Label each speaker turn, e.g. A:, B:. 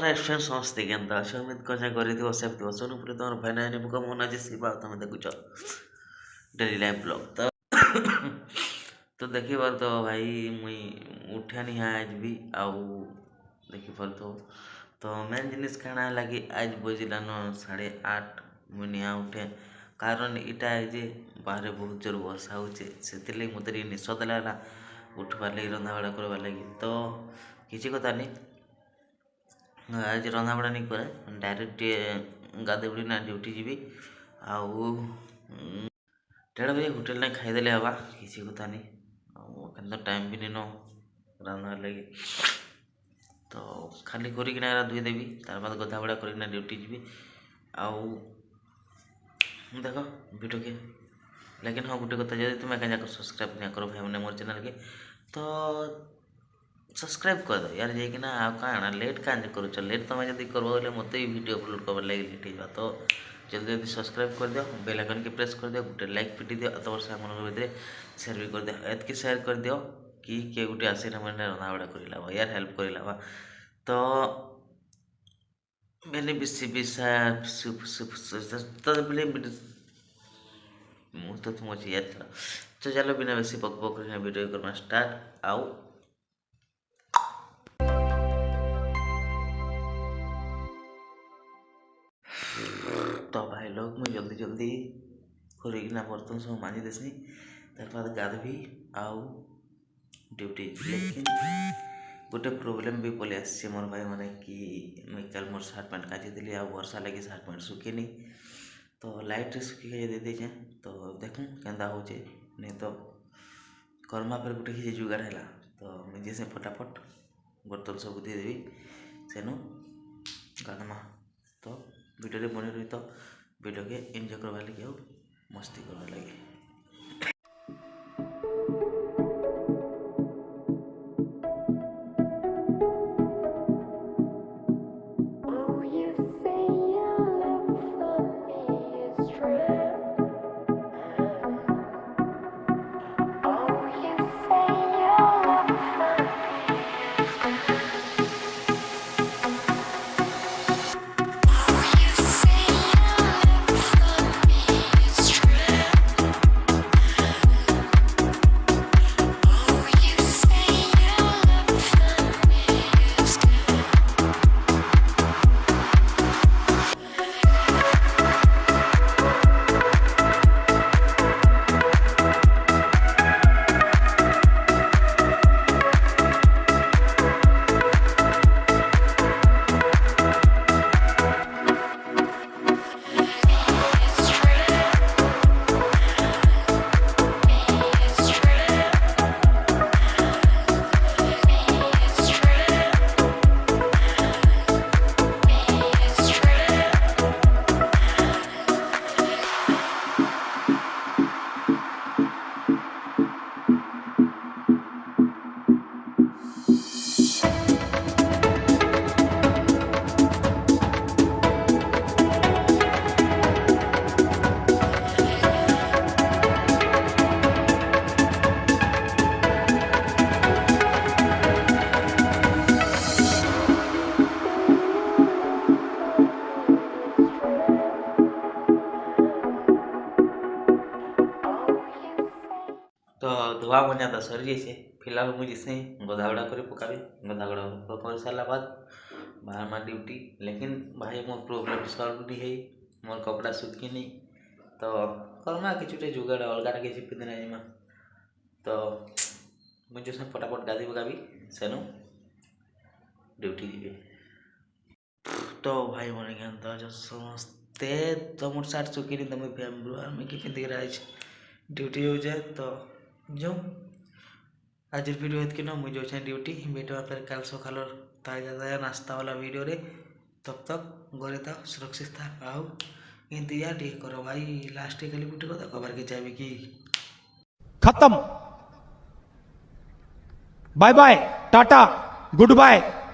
A: Restaurant समस्ते केनता अमित कजा कर safety सोनुपुर तुम भाई नानी मुख मन आज शिवा तुम देखुच डेली लाइफ ब्लॉग तो देखी पार तो भाई मुई उठानी हाँ आज भी आउ देखी पार तो मेन जिनिस कहना है लगी आज बजिलान 8:30 मुई निया उठे कारण इटा है जे बाहर बहुत जोर वर्षा होचे से मत निश देला उठवार लगी रंधा बड़ा करवार लगी तो किसी कथा नहीं आज रंधा बड़ा नहीं करे डायरेक्ट गाधे बुड़ी ना ड्यूटी जी आउ 1:30 बजे होटेल ने खाईदे हवा किसी कथा नहीं तो टाइम भी नहीं नो रंधा लगे तो खाली करना धोई देवी तार बाद गधा बड़ा करना ड्यूटी जी आउ देख वीडियो के लेकिन हाँ गोटे कथा जब तुम क्या सब्सक्राइब नहीं कर भाई मैंने मोर चैनल के तो सब्सक्राइब कर दो यार जाकि ना लेट क्या कर लेट तुम जब कर बोले मत भी वीडियो अपलोड कर लगे लेट हो तो जल्दी जल्दी सब्सक्राइब कर दियो बेल आइकन के प्रेस कर दियो गोटे लाइक पिटी दियो तुम सामान भितर शेयर भी कर दियो एतकी शेयर कर दियो कि किए गोटे आसी मैंने रंधा बड़ा कर यार हेल्प कर तो मैंने मुझ तो तुम अच्छी याद था तो चलो बिना बेसी बक बक वीडियो करना स्टार्ट आउ तो भाई लोग मैं जल्दी जल्दी करना बर्तन सब मांझी देसी तार बाद गाधवी आउ ड्यूटी लेकिन गोटे प्रोब्लेम भी पलि आसी मोर भाई मैंने कि मुझे कल मोर सार्ट पैंट काची देली आ वर्षा लगी सार्ट पैंट सुखीनी तो लाइट रे सुखी दे देचे तो देखूँ केंदा हो नहीं तो कर्मा फिर गोटे किसी जुगाड़ है तो मुझे से फटाफट बर्तन सब दे देवी सेनु गाधमा तो वीडियो बनी रही तो वीडियो के एंजॉय करवा लगे और मस्ती करवा लगे तो धोआ बनिया तो सरी जाइए फिलहाल मुझे से गधाबड़ा कर पकाबी गधाबड़ा कर सारा बाद बाहर मार ड्यूटी लेकिन भाई मोर प्रोब्लेम सल्व नहीं है मोर कपड़ा सुखी नहीं तो करमा कि जुगाड़ अलग किसी पिंधना जाइमा तो मुझे से फटाफट गाधी पकाबी सेनु ड्यूटी जी तो भाई मन ज्ञान तो जो समस्ते तुम सार्ट सुखी नहीं तुम फैमिली कि पिंधिक ड्यूटी हो जाए तो जो आज वीडियो इतनी ना मुझे अच्छे ड्यूटी बेटा फिर कल सकाल ताजा ताजा नाश्ता वाला वीडियो रे तब तक घरे था सुरक्षित था आओ इंतजार टे करो भाई लास्ट खाली गोटे कथा कबार के चाहिए कि
B: खत्म bye bye tata good bye.